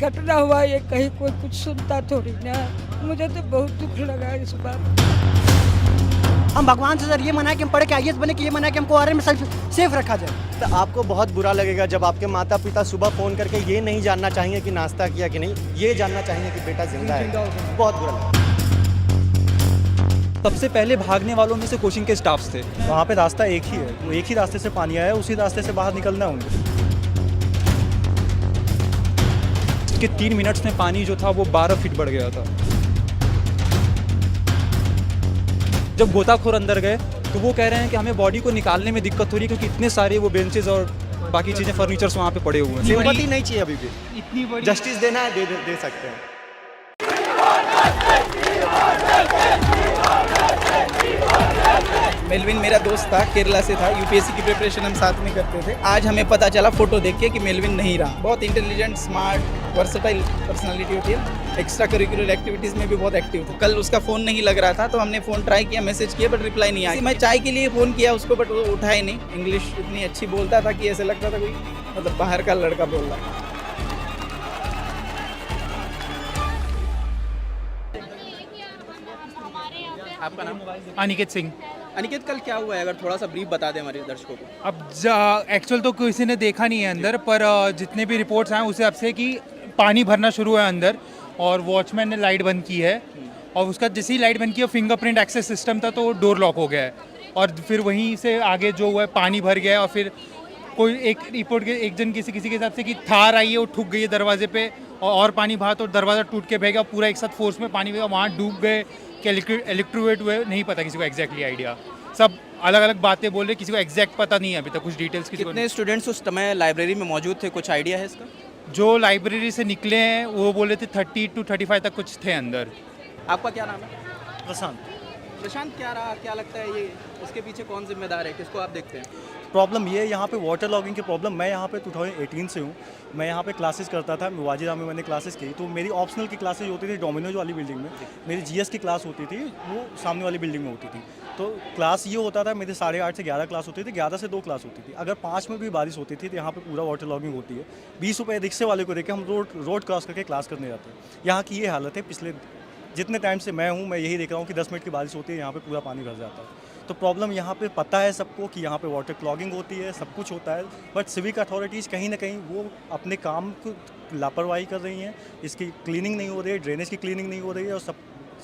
घटना हुआ ये कहीं कोई कुछ सुनता थोड़ी ना। मुझे तो बहुत दुख लगा इस बार। हम भगवान से सर ये मना है कि हम पढ़ के आईएएस बने, कि ये मना है कि हमको आर्मी में सेफ रखा जाए। तो आपको बहुत बुरा लगेगा जब आपके माता पिता सुबह फ़ोन करके ये नहीं जानना चाहेंगे कि नाश्ता किया कि नहीं, ये जानना चाहेंगे कि बेटा जिंदा है। बहुत बुरा लगेगा। सबसे पहले भागने वालों में से कोचिंग के स्टाफ्स थे। वहाँ पे रास्ता एक ही है, वो एक ही रास्ते से पानी आया है, उसी रास्ते से बाहर निकलना है उनको। के 3 मिनट्स में पानी जो था वो 12 फीट बढ़ गया था। जब गोताखोर अंदर गए तो वो कह रहे हैं कि हमें बॉडी को निकालने में दिक्कत हो रही है क्योंकि इतने सारे वो बेंचेस और बाकी चीज़ें फर्नीचर्स वहाँ पे पड़े हुए हैं। सिंपैथी नहीं चाहिए अभी भी, जस्टिस देना है दे सकते हैं। मेलविन मेरा दोस्त था, केरला से था, यूपीएससी की प्रिपरेशन हम साथ में करते थे। आज हमें पता चला फोटो देख के कि मेलविन नहीं रहा। बहुत इंटेलिजेंट, स्मार्ट, वर्सेटाइल पर्सनालिटी होती है। एक्स्ट्रा करिकुलर एक्टिविटीज़ में भी बहुत एक्टिव था। कल उसका फ़ोन नहीं लग रहा था तो हमने फ़ोन ट्राई किया, मैसेज किया, बट रिप्लाई नहीं आया। मैं चाय के लिए फ़ोन किया उसको, बट वो उठाए नहीं। इंग्लिश इतनी अच्छी बोलता था कि ऐसे लगता था कोई मतलब बाहर का लड़का बोल रहा। आपका नाम? अनिकेत सिंह। अनिकेत, कल क्या हुआ है, अगर थोड़ा सा ब्रीफ बता दें हमारे दर्शकों को। अब एक्चुअल तो किसी ने देखा नहीं है अंदर, पर जितने भी रिपोर्ट्स आए उस हिसाब से कि पानी भरना शुरू है अंदर और वॉचमैन ने लाइट बंद की है और उसका जैसे ही लाइट बंद की फिंगरप्रिंट एक्सेस सिस्टम था तो डोर लॉक हो गया है और फिर वहीं से आगे जो हुआ है पानी भर गया है और फिर कोई एक रिपोर्ट के एक जन किसी के हिसाब से कि थार आई है वो ठुक गई है दरवाजे पे और पानी भरा तो दरवाज़ा टूट के बह गया, पूरा एक साथ फोर्स में पानी बह वहाँ डूब गए कि इलेक्ट्रोवेट हुए, नहीं पता किसी को एग्जैक्टली आइडिया। सब अलग अलग बातें बोल रहे, किसी को एग्जैक्ट पता नहीं है अभी तक कुछ डिटेल्स। कितने स्टूडेंट्स उस समय लाइब्रेरी में मौजूद थे, कुछ आइडिया है इसका? जो लाइब्रेरी से निकले हैं वो बोले थे 30 to 35 तक कुछ थे अंदर। आपका क्या नाम है? प्रशांत। प्रशांत, क्या लगता है ये इसके पीछे कौन जिम्मेदार है, किसको आप देखते हैं? प्रॉब्लम ये है यहाँ पे वाटर लॉगिंग की प्रॉब्लम। मैं यहाँ पे 2018 से हूँ। मैं यहाँ पे क्लासेस करता था, वाजिरा में मैंने क्लासेस की। तो मेरी ऑप्शनल की क्लासेस होती थी डोमिनोज वाली बिल्डिंग में। मेरी जीएस की क्लास होती थी वो सामने वाली बिल्डिंग में होती थी। तो क्लास ये होता था, मेरे 8:30 से 11 क्लास होती थी, 11 से 2 क्लास होती थी। अगर 5 में भी बारिश होती थी तो यहाँ पे पूरा वाटर लॉगिंग होती है। 20 रुपये रिक्शे वाले को देके हम रोड क्रॉस करके क्लास करने जाते हैं। यहाँ की ये हालत है। पिछले जितने टाइम से मैं हूँ मैं यही देख रहा हूँ कि 10 मिनट की बारिश होती है यहाँ पे पूरा पानी भर जाता है। तो प्रॉब्लम यहाँ पे पता है सबको कि यहाँ पे वाटर क्लॉगिंग होती है, सब कुछ होता है, बट सिविक अथॉरिटीज़ कहीं ना कहीं वो अपने काम को लापरवाही कर रही हैं। इसकी क्लीनिंग नहीं हो रही है, ड्रेनेज की क्लीनिंग नहीं हो रही है और सब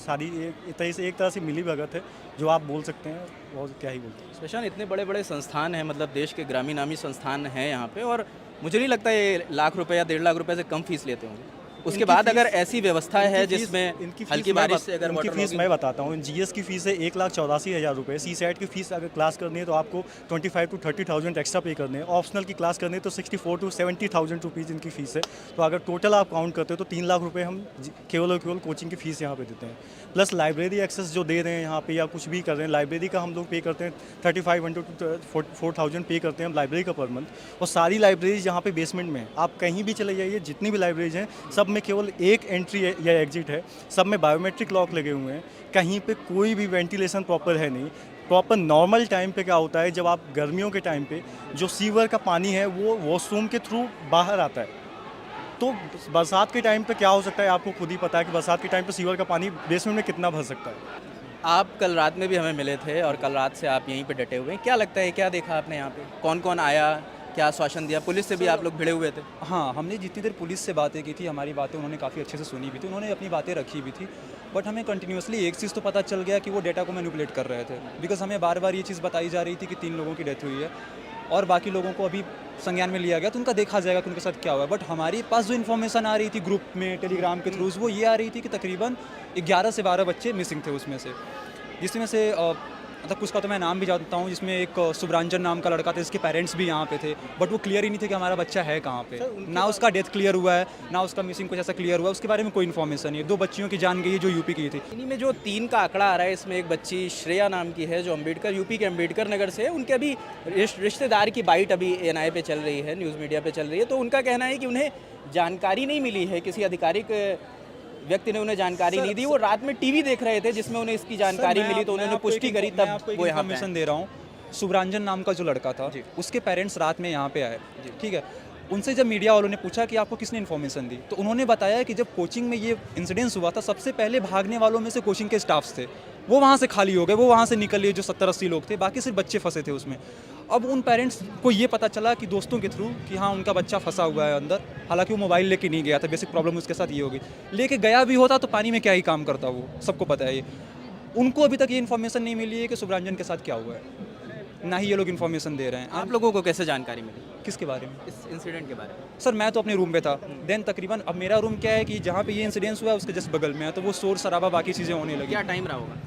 सारी एक तरह से मिली भगत है जो आप बोल सकते हैं। और क्या ही बोलते हैं। प्रशांत, इतने बड़े बड़े संस्थान हैं, मतलब देश के ग्रामीण नामी संस्थान हैं यहाँ पे, और मुझे नहीं लगता ये लाख रुपए या 1.5 लाख रुपए से कम फीस लेते होंगे। उसके बाद अगर ऐसी व्यवस्था है जिसमें हल्की बारिश से अगर उनकी फीस मैं बताता हूँ। जीएस की फीस है 1,84,000 रुपये। CSET की फीस अगर क्लास करनी है तो आपको 25 to 30,000 एक्स्ट्रा पे करने हैं। ऑप्शनल की क्लास करनी है तो 64 to 70,000 रुपीज़ इनकी फ़ीस है। तो अगर टोटल आप काउंट करते हो तो 3 लाख रुपये हम केवल और केवल कोचिंग की फ़ीस यहाँ पे देते हैं। प्लस लाइब्रेरी एक्सेस जो दे रहे हैं यहाँ पे या कुछ भी कर रहे हैं, लाइब्रेरी का हम लोग पे करते हैं 3,500 to 4,000 पे करते हैं हम लाइब्रेरी का पर मंथ। और सारी लाइब्रेरीज यहाँ पे बेसमेंट में है। आप कहीं भी चले जाइए, जितनी भी लाइब्रेरीज हैं सब में केवल एक एंट्री या एग्जिट है। सब में बायोमेट्रिक लॉक लगे हुए हैं। कहीं पे कोई भी वेंटिलेशन प्रॉपर है नहीं। प्रॉपर नॉर्मल टाइम पे क्या होता है, जब आप गर्मियों के टाइम पे जो सीवर का पानी है वो वॉशरूम के थ्रू बाहर आता है। तो बरसात के टाइम पे क्या हो सकता है, आपको खुद ही पता है कि बरसात के टाइम पे सीवर का पानी बेसमेंट में कितना भर सकता है। आप कल रात में भी हमें मिले थे और कल रात से आप यहीं पे डटे हुए हैं। क्या लगता है, क्या देखा आपने यहाँ पे, कौन कौन आया, क्या आश्वासन दिया? पुलिस से भी आप लोग भिड़े हुए थे? हाँ, हमने जितनी देर पुलिस से बातें की थी, हमारी बातें उन्होंने काफ़ी अच्छे से सुनी भी थी, उन्होंने अपनी बातें रखी भी थी। बट हमें कंटिन्यूसली एक चीज़ तो पता चल गया कि वो डेटा को मैनिपुलेट कर रहे थे। बिकॉज हमें बार बार ये चीज़ बताई जा रही थी कि 3 लोगों की डेथ हुई है और बाकी लोगों को अभी संज्ञान में लिया गया, तो उनका देखा जाएगा कि उनके साथ क्या हुआ है। बट हमारे पास जो इन्फॉर्मेशन आ रही थी ग्रुप में टेलीग्राम के थ्रू, वो ये आ रही थी कि तकरीबन 11 से 12 बच्चे मिसिंग थे उसमें से, जिसमें से मतलब कुछ का तो मैं नाम भी जानता हूँ, जिसमें एक सुब्रांजन नाम का लड़का था, जिसके पेरेंट्स भी यहाँ पे थे, बट वो क्लियर ही नहीं थे कि हमारा बच्चा है कहाँ पे। ना उसका डेथ क्लियर हुआ है, ना उसका मिसिंग कुछ ऐसा क्लियर हुआ है, उसके बारे में कोई इन्फॉर्मेशन नहीं है। 2 बच्चियों की जान गई है जो यूपी की थी। इन्हीं में जो 3 का आंकड़ा आ रहा है, इसमें एक बच्ची श्रेया नाम की है जो यूपी के अम्बेडकर नगर से है। उनके अभी रिश्तेदार की बाइट अभी NI पे चल रही है, न्यूज़ मीडिया पे चल रही है। तो उनका कहना है कि उन्हें जानकारी नहीं मिली है, किसी आधिकारिक व्यक्ति ने उन्हें जानकारी नहीं दी। वो रात में टीवी देख रहे थे जिसमें उन्हें इसकी जानकारी मिली, तो उन्होंने पुष्टि करी, तब वो यहाँ पे दे रहा हूँ। सुब्रांजन नाम का जो लड़का था, उसके पेरेंट्स रात में यहाँ पे आए, ठीक है। उनसे जब मीडिया वालों ने पूछा कि आपको किसने इन्फॉर्मेशन दी, तो उन्होंने बताया कि जब कोचिंग में ये इंसिडेंस हुआ था, सबसे पहले भागने वालों में से कोचिंग के स्टाफ्स थे, वो वहाँ से खाली हो गए, वो वहाँ से निकल लिए जो 70-80 लोग थे, बाकी सिर्फ बच्चे फंसे थे उसमें। अब उन पेरेंट्स को ये पता चला कि दोस्तों के थ्रू कि हाँ उनका बच्चा फंसा हुआ है अंदर, हालांकि वो मोबाइल लेके नहीं गया था, बेसिक प्रॉब्लम उसके साथ ये हो गई। लेके गया भी होता तो पानी में क्या ही काम करता, वो सबको पता है ये। उनको अभी तक ये इन्फॉर्मेशन नहीं मिली है कि शुभरंजन के साथ क्या हुआ है, ना ही ये लोग इन्फॉर्मेशन दे रहे हैं। आप लोगों को कैसे जानकारी मिली किसके बारे में? इस इंसिडेंट के बारे में? सर मैं तो अपने रूम पे था, देन तकरीबन अब मेरा रूम क्या है कि जहाँ पे ये इंसिडेंस हुआ है उसके जस्ट बगल में है, तो वो शोर शराबा बाकी चीज़ें होने लगी। क्या टाइम रहा होगा?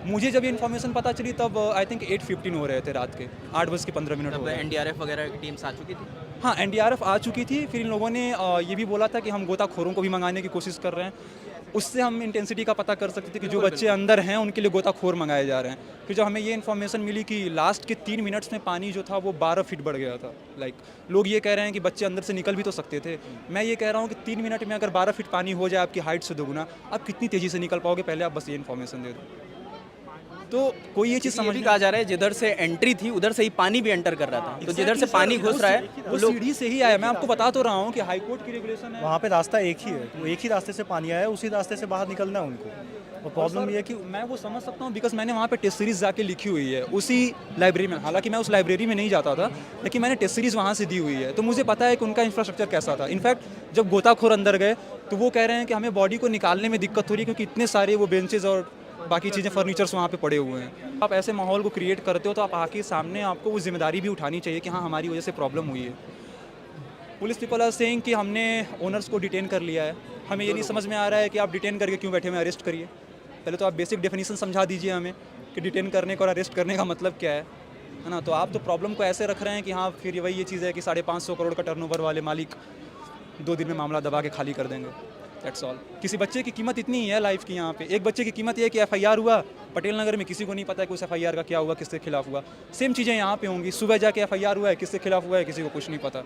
मुझे जब ये इन्फॉर्मेशन पता चली तब आई थिंक 8:15 हो रहे थे रात के, 8:15 हो तब रहे थे। एनडीआरएफ वगैरह की टीम्स आ चुकी थी? हाँ एनडीआरएफ आ चुकी थी। फिर इन लोगों ने ये भी बोला था कि हम गोताखोरों को भी मंगाने की कोशिश कर रहे हैं, उससे हम इंटेंसिटी का पता कर सकते थे कि जो बच्चे अंदर हैं उनके लिए गोताखोर मंगाए जा रहे हैं। फिर जब हमें ये इन्फॉर्मेशन मिली कि लास्ट के 3 मिनट्स में पानी जो था वो 12 फीट बढ़ गया था, लाइक लोग ये कह रहे हैं कि बच्चे अंदर से निकल भी तो सकते थे। मैं ये कह रहा हूँ कि 3 मिनट में अगर 12 फीट पानी हो जाए आपकी हाइट से दोगुना, आप कितनी तेज़ी से निकल पाओगे, पहले आप बस ये इन्फॉर्मेशन दे दो। तो कोई ये चीज़ समझ समझ भी कहा जा रहा है जिधर से एंट्री थी उधर से ही पानी भी एंटर कर रहा था, तो जिधर से पानी घुस रहा है वो सीढ़ी से ही आया। मैं आपको बता तो रहा हूँ कि हाई कोर्ट की रेगुलेशन है, वहाँ पे रास्ता एक ही है, तो एक ही रास्ते से पानी आया है, उसी रास्ते से बाहर निकलना है उनको। और प्रॉब्लम ये है कि मैं वो समझ सकता हूँ बिकॉज मैंने वहाँ पे टेस्ट सीरीज जाके लिखी हुई है उसी लाइब्रेरी में। हालांकि मैं उस लाइब्रेरी में नहीं जाता था, लेकिन मैंने टेस्ट सीरीज वहाँ से दी हुई है, तो मुझे पता है कि उनका इंफ्रास्ट्रक्चर कैसा था। इनफैक्ट जब गोताखोर अंदर गए तो वो कह रहे हैं कि हमें बॉडी को निकालने में दिक्कत हो रही है क्योंकि इतने सारे वो बेंचेज और बाकी चीज़ें फर्नीचर्स वहाँ पे पड़े हुए हैं। आप ऐसे माहौल को क्रिएट करते हो तो आप आके सामने आपको वो जिम्मेदारी भी उठानी चाहिए कि हाँ हमारी वजह से प्रॉब्लम हुई है। पुलिस पीपल आर सेइंग कि हमने ओनर्स को डिटेन कर लिया है। हमें ये नहीं समझ में आ रहा है कि आप डिटेन करके क्यों बैठे हुए, अरेस्ट करिए। पहले तो आप बेसिक डेफिनेशन समझा दीजिए हमें कि डिटेन करने का और अरेस्ट करने का मतलब क्या है ना। तो आप तो प्रॉब्लम को ऐसे रख रहे हैं कि हाँ फिर वही ये चीज़ है कि 550 करोड़ का टर्नओवर वाले मालिक 2 दिन में मामला दबा के खाली कर देंगे, दैट्स ऑल। किसी बच्चे की कीमत इतनी ही है लाइफ की यहाँ पे। एक बच्चे की कीमत ये है कि FIR हुआ पटेल नगर में, किसी को नहीं पता है कि उस FIR का क्या हुआ, किसके खिलाफ हुआ। सेम चीज़ें यहाँ पे होंगी, सुबह जाके FIR हुआ है, किसके खिलाफ हुआ है, किसी को कुछ नहीं पता।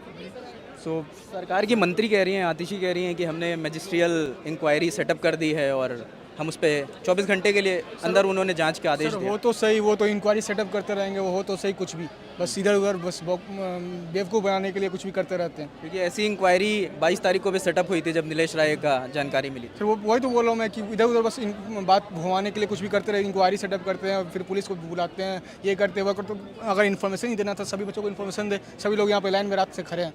सो सरकार की मंत्री कह रही हैं, आतिशी कह रही हैं कि हमने मैजिस्ट्रियल इंक्वायरी सेटअप कर दी है और हम उस पर 24 घंटे के लिए अंदर उन्होंने जांच के आदेश दिए। वो तो सही, वो तो इंक्वायरी सेटअप करते रहेंगे, वो हो तो सही, कुछ भी बस इधर उधर बस बेवकूफ़ बनाने के लिए कुछ भी करते रहते हैं। क्योंकि ऐसी इंक्वायरी 22 तारीख को भी सेटअप हुई थी जब नीलेश राय का जानकारी मिली। फिर वो वही तो बोल रहा हूँ मैं कि इधर उधर बस बात घुमाने के लिए कुछ भी करते रहे, इंक्वायरी सेटअप करते हैं, फिर पुलिस को बुलाते हैं, ये करते वो करते। अगर इन्फॉर्मेशन ही देना था सभी बच्चों को इन्फॉर्मेशन दे, सभी लोग यहाँ पे लाइन में रात से खड़े हैं।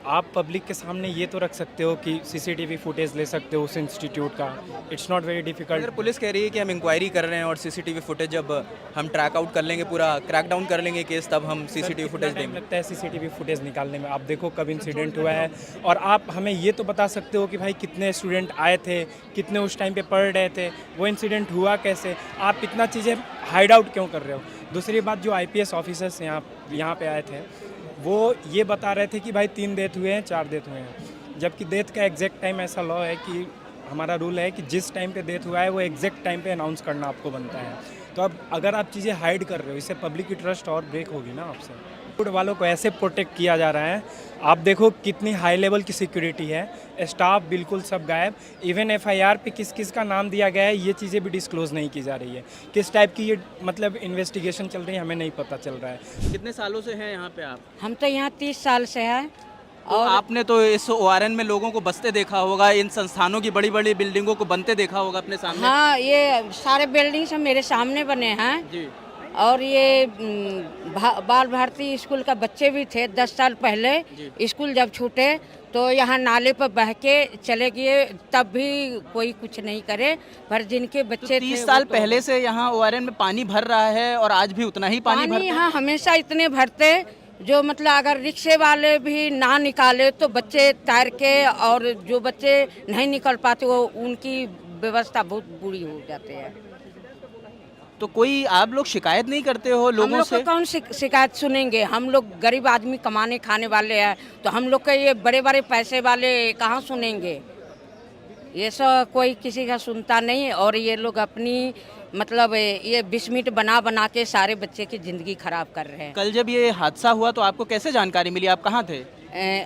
आप पब्लिक के सामने ये तो रख सकते हो कि CCTV फुटेज ले सकते हो उस इंस्टीट्यूट का, इट्स नॉट वेरी डिफिकल्ट। अगर पुलिस कह रही है कि हम इंक्वायरी कर रहे हैं और CCTV फुटेज जब हम ट्रैक आउट कर लेंगे, पूरा क्रैकडाउन कर लेंगे केस, तब हम CCTV फुटेज टाइम देंगे। लगता है CCTV फुटेज निकालने में? आप देखो कब इंसिडेंट हुआ है, और आप हमें ये तो बता सकते हो कि भाई कितने स्टूडेंट आए थे, कितने उस टाइम पे पढ़ रहे थे, वो इंसिडेंट हुआ कैसे, आप इतना चीज़ें हाइड आउट क्यों कर रहे हो? दूसरी बात, जो IPS ऑफिसर्स यहाँ पे आए थे वो ये बता रहे थे कि भाई 3 डेथ हुए हैं, 4 डेथ हुए हैं, जबकि डेथ का एग्जैक्ट टाइम, ऐसा लॉ है कि हमारा रूल है कि जिस टाइम पे डेथ हुआ है वो एग्जैक्ट टाइम पे अनाउंस करना आपको बनता है। तो अब अगर आप चीज़ें हाइड कर रहे हो, इससे पब्लिक की ट्रस्ट और ब्रेक होगी ना आपसे। फूड वालों को ऐसे प्रोटेक्ट किया जा रहा है, आप देखो कितनी हाई लेवल की सिक्योरिटी है, स्टाफ बिल्कुल सब गायब। इवन FIR पे किस किस का नाम दिया गया है ये चीज़ें भी डिस्क्लोज़ नहीं की जा रही है, किस टाइप की ये मतलब इन्वेस्टिगेशन चल रही है हमें नहीं पता चल रहा है। कितने सालों से हैं यहाँ पे आप? हम तो यहाँ 30 साल से हैं। और आपने तो इस ORN में लोगों को बसते देखा होगा, इन संस्थानों की बड़ी बड़ी बिल्डिंगों को बनते देखा होगा अपने सामने। हाँ, ये सारे बिल्डिंग सब मेरे सामने बने हैं जी। और ये बाल भारती स्कूल का बच्चे भी थे 10 साल पहले। स्कूल जब छूटे तो यहाँ नाले पर बह के चले गए, तब भी कोई कुछ नहीं करे। पर जिनके बच्चे तो 30 थे साल पहले से यहाँ ORN में पानी भर रहा है और आज भी उतना ही पानी भरता है। यहाँ हमेशा इतने भरते जो मतलब अगर रिक्शे वाले भी ना निकाले तो बच्चे तैर के, और जो बच्चे नहीं निकल पाते वो उनकी व्यवस्था बहुत बुरी हो जाती है। तो कोई आप लोग शिकायत नहीं करते हो लोगों हम लोग से? को कौन शिकायत सुनेंगे? हम लोग गरीब आदमी कमाने खाने वाले हैं, तो हम लोग के ये बड़े बड़े पैसे वाले कहाँ सुनेंगे? ये सब कोई किसी का सुनता नहीं, और ये लोग अपनी मतलब ये बिस्मिट बना बना के सारे बच्चे की ज़िंदगी ख़राब कर रहे हैं। कल जब ये हादसा हुआ तो आपको कैसे जानकारी मिली, आप कहाँ थे?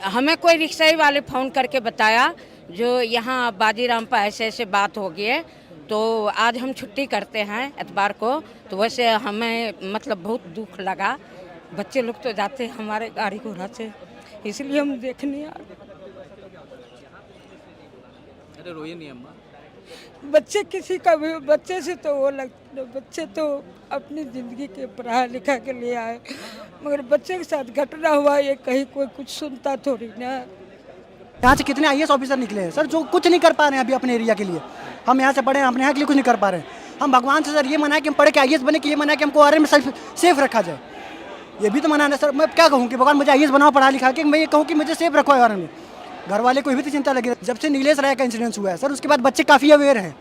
हमें कोई रिक्शा वाले फ़ोन करके बताया जो यहाँ बाजीराम पर ऐसे बात हो गई है, तो आज हम छुट्टी करते हैं एतवार को, तो वैसे हमें मतलब बहुत दुख लगा। बच्चे लोग तो जाते हैं हमारे गाड़ी घोड़ा से, इसलिए हम देखने आ रहे। अरे रोइए नहीं अम्मा। बच्चे किसी का भी बच्चे से तो वो लगता है, बच्चे तो अपनी ज़िंदगी के पढ़ा लिखा के लिए आए, मगर बच्चे के साथ घटना हुआ ये कहीं कोई कुछ सुनता थोड़ी ना। यहाँ से कितने IAS ऑफिसर निकले हैं सर जो कुछ नहीं कर पा रहे हैं अभी अपने एरिया के लिए। हम यहाँ से पढ़े हैं, अपने यहाँ के लिए कुछ नहीं कर पा रहे हैं। हम भगवान से सर ये मना है कि हम पढ़ के IAS बने, कि ये मना है कि हमको आर में सेफ रखा जाए। ये भी तो मना है सर। मैं क्या कहूँ कि भगवान मुझे IAS बनाओ पढ़ा लिखा के, मैं ये कहूँ कि मुझे सेफ रखो आर में। घर वाले को भी तो चिंता लगी। जब से नीलेश राय का इंसिडेंस हुआ है सर, उसके बाद बच्चे काफ़ी अवेयर हैं।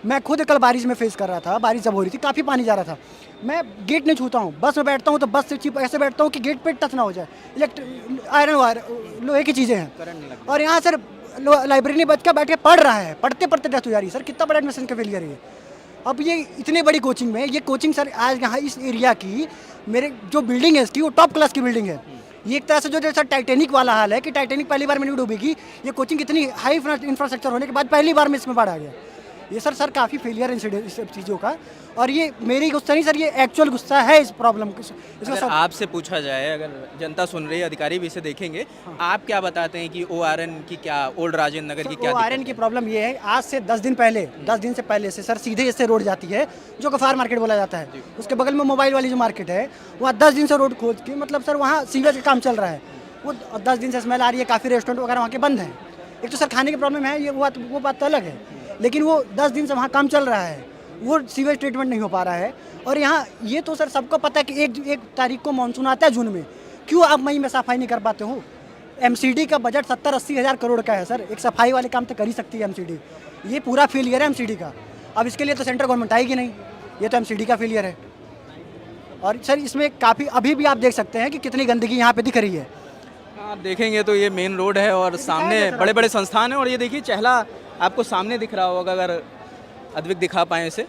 मैं खुद कल बारिश में फेस कर रहा था, बारिश जब हो रही थी काफ़ी पानी जा रहा था। मैं गेट नहीं छूता हूँ, बस में बैठता हूँ तो बस से चिप ऐसे बैठता हूँ कि गेट पे टच ना हो जाए। आयरन वायर लोहे की चीज़ें हैं। और यहाँ सर लाइब्रेरी में बच्चा बैठ के पढ़ रहा है, पढ़ते पढ़ते डेथ हो जा रही है सर। कितना बड़ा एडमिशन का फेलियर है ये। अब ये इतनी बड़ी कोचिंग में, ये कोचिंग सर आज यहाँ इस एरिया की मेरे जो बिल्डिंग है इसकी वो टॉप क्लास की बिल्डिंग है। ये एक तरह से जो जैसा टाइटैनिक वाला हाल है कि टाइटैनिक पहली बार में नहीं डूबेगी, ये कोचिंग इतनी हाई इंफ्रास्ट्रक्चर होने के बाद पहली बार में इसमें बाढ़ आ गया। ये सर काफ़ी फेलियर इंसिडेंट इस सब चीज़ों का। और ये मेरी गुस्सा नहीं सर, ये एक्चुअल गुस्सा है इस प्रॉब्लम को। अगर आपसे पूछा जाए, अगर जनता सुन रही है, अधिकारी भी इसे देखेंगे, आप क्या बताते हैं कि ORN की क्या, ओल्ड राजेंद्र नगर की क्या ORN की प्रॉब्लम ये है, आज से 10 दिन से पहले से सर सीधे इससे रोड जाती है जो गफार मार्केट बोला जाता है। उसके बगल में मोबाइल वाली जो मार्केट है वहाँ 10 दिन से रोड खोद के, मतलब सर वहाँ सीवेज का काम चल रहा है। वो 10 दिन से स्मेल आ रही है, काफ़ी रेस्टोरेंट वगैरह वहाँ के बंद हैं। एक तो सर खाने की प्रॉब्लम है, ये वो बात तो अलग है, लेकिन वो 10 दिन से वहाँ काम चल रहा है, वो सीवेज ट्रीटमेंट नहीं हो पा रहा है। और यहाँ ये तो सर सबको पता है कि एक तारीख को मानसून आता है जून में, क्यों आप मई में सफाई नहीं कर पाते हो? MCD का बजट 70-80 हज़ार करोड़ का है सर, एक सफाई वाले काम तो कर ही सकती है MCD। ये पूरा फेलियर है MCD का। अब इसके लिए तो सेंट्रल गवर्नमेंट आएगी नहीं, ये तो MCD का फेलियर है। और सर इसमें काफ़ी अभी भी आप देख सकते हैं कि कितनी गंदगी यहाँ पे दिख रही है। आप देखेंगे तो ये मेन रोड है और सामने बड़े बड़े संस्थान हैं। और ये देखिए चहला आपको सामने दिख रहा होगा, अगर अद्विक दिखा पाए इसे।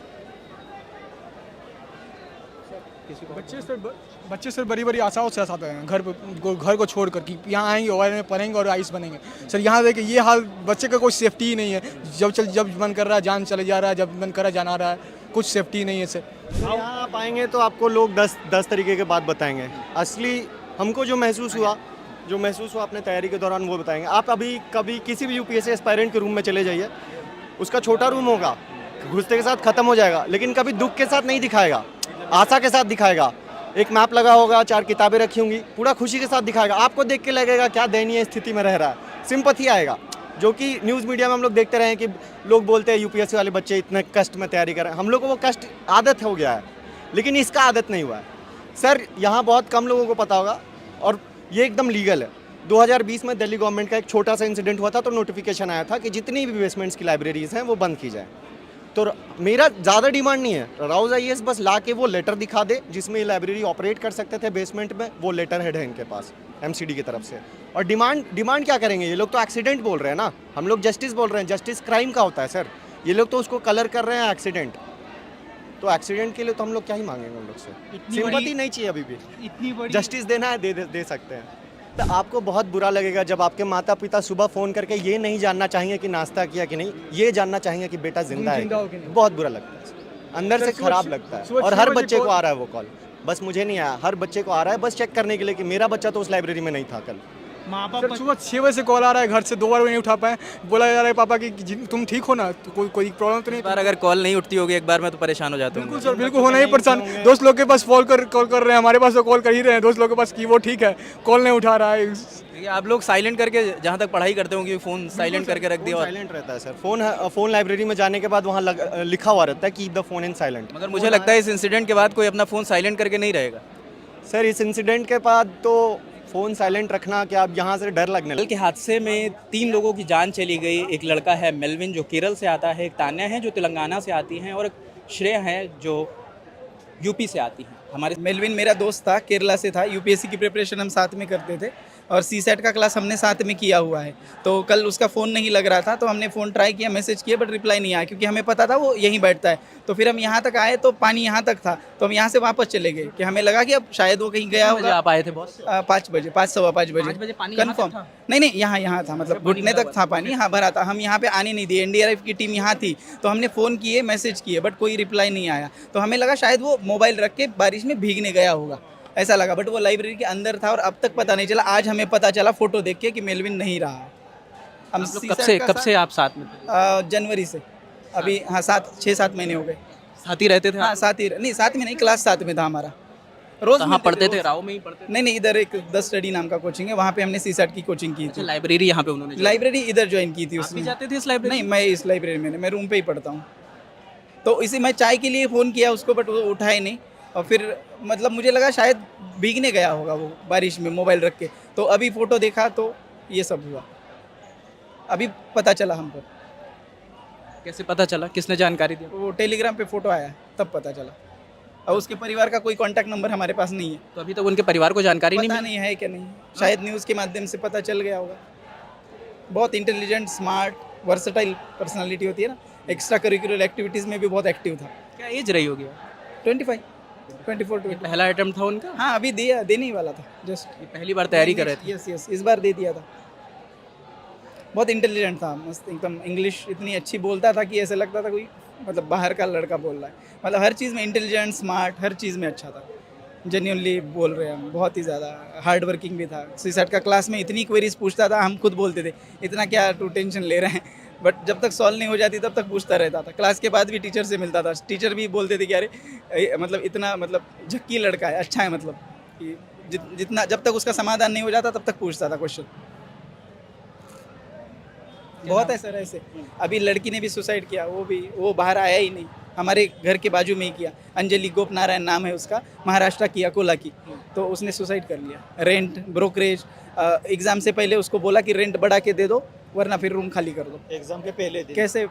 बच्चे सर बड़ी बड़ी आशाओं से आते हैं घर को छोड़ कर कि यहाँ आएंगे ORN में पढ़ेंगे और IAS बनेंगे। सर यहाँ देखिए ये हाल, बच्चे का कोई सेफ्टी ही नहीं है। जब मन कर रहा है जान चले जा रहा है, जब मन कर रहा है जान आ रहा है, कुछ सेफ्टी नहीं है सर। यहाँ आप आएंगे तो आपको लोग 10 तरीके के बात बताएंगे। असली हमको जो महसूस हुआ अपने तैयारी के दौरान वो बताएंगे। आप अभी कभी किसी भी UPSC एस्पायरेंट के रूम में चले जाइए, उसका छोटा रूम होगा, घुसते के साथ खत्म हो जाएगा, लेकिन कभी दुख के साथ नहीं दिखाएगा, आशा के साथ दिखाएगा। एक मैप लगा होगा, 4 किताबें रखी होंगी, पूरा खुशी के साथ दिखाएगा। आपको देख के लगेगा क्या दयनीय स्थिति में रह रहा है, सिंपैथी आएगा। जो कि न्यूज़ मीडिया में हम लोग देखते रहे हैं कि लोग बोलते हैं UPSC वाले बच्चे इतने कष्ट में तैयारी कर रहे हैं। हम लोग को वो कष्ट आदत हो गया है, लेकिन इसका आदत नहीं हुआ है सर। यहाँ बहुत कम लोगों को पता होगा और ये एकदम लीगल है। 2020 में दिल्ली गवर्नमेंट का एक छोटा सा इंसिडेंट हुआ था तो नोटिफिकेशन आया था कि जितनी भी बेसमेंट्स की लाइब्रेरीज हैं वो बंद की जाए। तो मेरा ज़्यादा डिमांड नहीं है, राउज IAS बस ला के वो लेटर दिखा दे जिसमें ये लाइब्रेरी ऑपरेट कर सकते थे बेसमेंट में, वो लेटर हेड है इनके पास MCD की तरफ से। और डिमांड क्या करेंगे? ये लोग तो एक्सीडेंट बोल रहे हैं ना, हम लोग जस्टिस बोल रहे हैं। जस्टिस क्राइम का होता है सर, ये लोग तो उसको कलर कर रहे हैं एक्सीडेंट। तो एक्सीडेंट के लिए तो हम लोग क्या ही मांगेंगे उन लोग से? सिंपैथी नहीं चाहिए अभी भी, इतनी बड़ी जस्टिस देना है दे सकते हैं। तो आपको बहुत बुरा लगेगा जब आपके माता पिता सुबह फ़ोन करके ये नहीं जानना चाहेंगे कि नाश्ता किया कि नहीं, ये जानना चाहेंगे कि बेटा जिंदा है। बहुत बुरा लगता है, अंदर से खराब लगता है। और हर बच्चे को आ रहा है वो कॉल, बस मुझे नहीं आया, हर बच्चे को आ रहा है, बस चेक करने के लिए कि मेरा बच्चा तो उस लाइब्रेरी में नहीं था कल। माँ बाप सुबह 6 बजे से कॉल आ रहा है घर से, 2 बार नहीं उठा पाए। बोला जा रहा है पापा कि तुम ठीक हो ना, तो कोई प्रॉब्लम तो नहीं? एक बार अगर कॉल नहीं उठती होगी एक बार में तो परेशान हो जाते बिल्कुल सर, बिल्कुल होना ही परेशान। दोस्त लोग के पास कॉल कर रहे हैं, हमारे पास तो कॉल कर ही रहे हैं दोस्त लोग के पास कि वो ठीक है, कॉल नहीं उठा रहा है। देखिए आप लोग साइलेंट करके, जहाँ तक पढ़ाई करते होंगे, फ़ोन साइलेंट करके रख दिया। साइलेंट रहता है सर, फ़ोन लाइब्रेरी में जाने के बाद वहाँ लिखा हुआ रहता है keep the phone in silent. मगर मुझे लगता है इस इंसिडेंट के बाद कोई अपना फ़ोन साइलेंट करके नहीं रहेगा सर। इस इंसिडेंट के बाद तो फ़ोन साइलेंट रखना क्या, अब यहाँ से डर लगने कल के हादसे में 3 लोगों की जान चली गई। एक लड़का है मेलविन जो केरल से आता है, एक तान्या है जो तेलंगाना से आती हैं, और एक श्रेया है जो UP से आती हैं। हमारे मेलविन मेरा दोस्त था, केरला से था, UPSC की प्रिपरेशन हम साथ में करते थे और CSET का क्लास हमने साथ में किया हुआ है। तो कल उसका फ़ोन नहीं लग रहा था तो हमने फ़ोन ट्राई किया, मैसेज किया, बट रिप्लाई नहीं आया, क्योंकि हमें पता था वो यहीं बैठता है। तो फिर हम यहाँ तक आए तो पानी यहाँ तक था, तो हम यहाँ से वापस चले गए कि हमें लगा कि अब शायद वो कहीं गया होगा। आप आए थे बॉस? 5 बजे, 5 सवा 5 बजे कन्फर्म। नहीं, यहाँ था, मतलब घुटने तक था पानी, हाँ भरा था। हम यहाँ पे आने नहीं दिए, NDRF की टीम यहाँ थी, तो हमने फ़ोन किए, मैसेज किए, बट कोई रिप्लाई नहीं आया। तो हमें लगा शायद वो मोबाइल रख के बारिश में भीगने गया होगा। ऐसा लगा, बट वो लाइब्रेरी के अंदर था और अब तक पता नहीं चला। आज हमें पता चला फोटो देख के कि मेलविन नहीं रहा। हम आप लोग कब से आप साथ में थे? जनवरी से, अभी हाँ 6-7 महीने हो गए। साथ ही रहते थे? हाँ साथ ही, नहीं साथ में नहीं, क्लास साथ में था हमारा। रोज कहाँ मिलते पढ़ते थे? रोज। राव में ही पढ़ते थे? नहीं, इधर एक द स्टडी नाम का कोचिंग है, वहाँ पे हमने सीसैट की कोचिंग की थी। लाइब्रेरी यहाँ पे उन्होंने लाइब्रेरी इधर ज्वाइन की थी आप उसने। भी जाते थे इस लाइब्रेरी? नहीं, मैं इस लाइब्रेरी में नहीं, मैं रूम पे ही पढ़ता हूँ। तो इसी मैं चाय के लिए फ़ोन किया उसको, बट वो उठाए नहीं। और फिर मतलब मुझे लगा शायद भीगने गया होगा वो बारिश में मोबाइल रख के। तो अभी फ़ोटो देखा तो ये सब हुआ, अभी पता चला हमको। कैसे पता चला? किसने जानकारी दी? वो टेलीग्राम पे फ़ोटो आया तब पता चला। और उसके परिवार का कोई कांटेक्ट नंबर हमारे पास नहीं है। तो अभी तक उनके परिवार को जानकारी पता नहीं नहीं है कि नहीं, शायद न्यूज़ के माध्यम से पता चल गया होगा। बहुत इंटेलिजेंट, स्मार्ट, वर्सेटाइल पर्सनालिटी होती है ना। एक्स्ट्रा करिकुलर एक्टिविटीज़ में भी बहुत एक्टिव था। क्या एज रही होगी? 24 24। पहला अटेम्प्ट था उनका? हाँ, अभी देने ही वाला था जस्ट। ये पहली बार तैयारी कर रहे थे? यस, इस बार दे दिया था। बहुत इंटेलिजेंट था, मस्त एकदम। इंग्लिश इतनी अच्छी बोलता था कि ऐसा लगता था कोई मतलब बाहर का लड़का बोल रहा है। मतलब हर चीज़ में इंटेलिजेंट, स्मार्ट, हर चीज़ में अच्छा था। जेन्युइनली बोल रहे हैं हम, बहुत ही ज़्यादा हार्ड वर्किंग भी था। सीसैट का क्लास में इतनी क्वेरीज पूछता था, हम खुद बोलते थे इतना क्या तू टेंशन ले रहे हैं, बट जब तक सॉल्व नहीं हो जाती तब तक पूछता रहता था। क्लास के बाद भी टीचर से मिलता था, टीचर भी बोलते थे कि अरे मतलब इतना मतलब झक्की लड़का है, अच्छा है, मतलब कि जितना जब तक उसका समाधान नहीं हो जाता तब तक पूछता था क्वेश्चन। बहुत है सर ऐसे। अभी लड़की ने भी सुसाइड किया, वो बाहर आया ही नहीं, हमारे घर के बाजू में ही किया। अंजलि गोप नारायण नाम है उसका, महाराष्ट्र की, अकोला की। तो उसने सुसाइड कर लिया। रेंट, ब्रोकरेज, एग्ज़ाम से पहले उसको बोला कि रेंट बढ़ा के दे दो वरना फिर रूम खाली कर दो। एग्जाम के पहले दिन कैसे?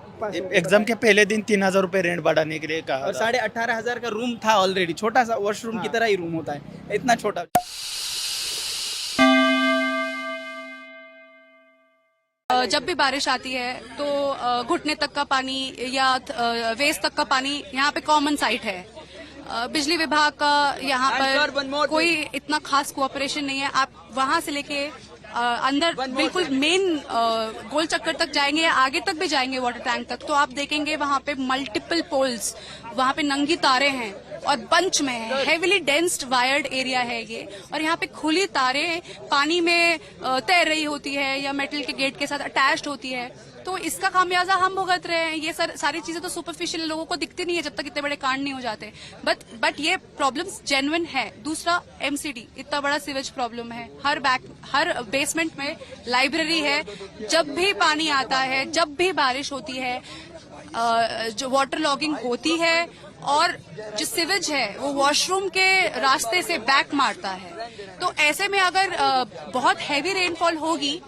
एग्जाम के पहले दिन 3000 रुपये रेंट बढ़ाने के लिए कहा। और 18,500 का रूम था ऑलरेडी, छोटा सा वॉशरूम की तरह ही रूम होता है, इतना छोटा। जब भी बारिश आती है तो घुटने तक का पानी या वेस्ट तक का पानी यहाँ पे कॉमन साइट है। बिजली विभाग का यहाँ पर कोई इतना खास कोऑपरेशन नहीं है। आप वहाँ से लेके अंदर बिल्कुल मेन गोल चक्कर तक जाएंगे या आगे तक भी जाएंगे वाटर टैंक तक, तो आप देखेंगे वहाँ पे मल्टीपल पोल्स, वहाँ पे नंगी तारे हैं और बंच में है। हेविली डेंस्ड वायर्ड एरिया है ये, और यहाँ पे खुली तारें पानी में तैर रही होती है या मेटल के गेट के साथ अटैच्ड होती है। तो इसका खामियाजा हम भुगत रहे हैं। ये सारी चीजें तो सुपरफिशियल लोगों को दिखती नहीं है जब तक इतने बड़े कांड नहीं हो जाते, बट ये प्रॉब्लम्स जेन्युइन है। दूसरा, एमसीडी इतना बड़ा सीवेज प्रॉब्लम है। हर बेसमेंट में लाइब्रेरी है। जब भी पानी आता है, जब भी बारिश होती है, जो वाटर लॉगिंग होती है और जो सीवेज है वो वॉशरूम के रास्ते से बैक मारता है। तो ऐसे में अगर बहुत हैवी रेनफॉल होगी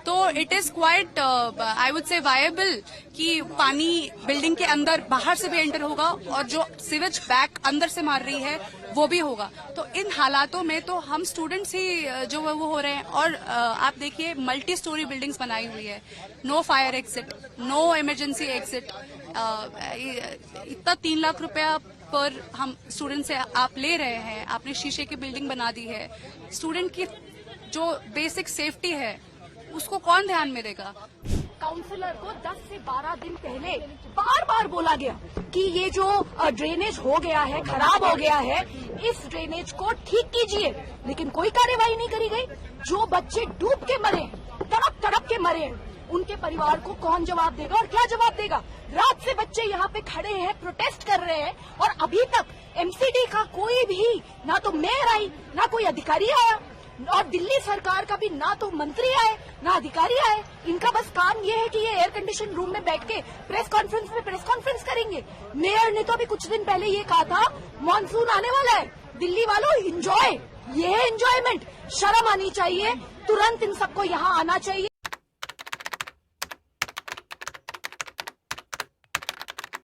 तो it is quite I would say viable कि पानी बिल्डिंग के अंदर बाहर से भी एंटर होगा और जो सीवेज बैक अंदर से मार रही है वो भी होगा। तो इन हालातों में तो हम स्टूडेंट्स ही जो वो हो रहे हैं। और आप देखिए मल्टी स्टोरी बिल्डिंग्स बनाई हुई है, no fire exit, no emergency exit. इतना 3 लाख रुपया पर हम स्टूडेंट से आप ले रहे हैं, आपने शीशे की बिल्डिंग बना दी है। स्टूडेंट की जो बेसिक सेफ्टी है उसको कौन ध्यान में देगा? काउंसलर को 10 से 12 दिन पहले बार बार बोला गया कि ये जो ड्रेनेज हो गया है, खराब हो गया है, इस ड्रेनेज को ठीक कीजिए, लेकिन कोई कार्यवाही नहीं करी गई। जो बच्चे डूब के मरे, तड़प तड़प के मरे, उनके परिवार को कौन जवाब देगा और क्या जवाब देगा? रात से बच्चे यहाँ पे खड़े हैं, प्रोटेस्ट कर रहे हैं, और अभी तक एमसीडी का कोई भी, ना तो मेयर आई, ना कोई अधिकारी आया, और दिल्ली सरकार का भी ना तो मंत्री आए ना अधिकारी आए। इनका बस काम ये है कि ये एयर कंडीशन रूम में बैठ के प्रेस कॉन्फ्रेंस करेंगे। मेयर ने तो अभी कुछ दिन पहले ये कहा था मॉनसून आने वाला है, दिल्ली वालों एंजॉय। ये है एंजॉयमेंट। शर्म आनी चाहिए, तुरंत इन सबको यहाँ आना चाहिए।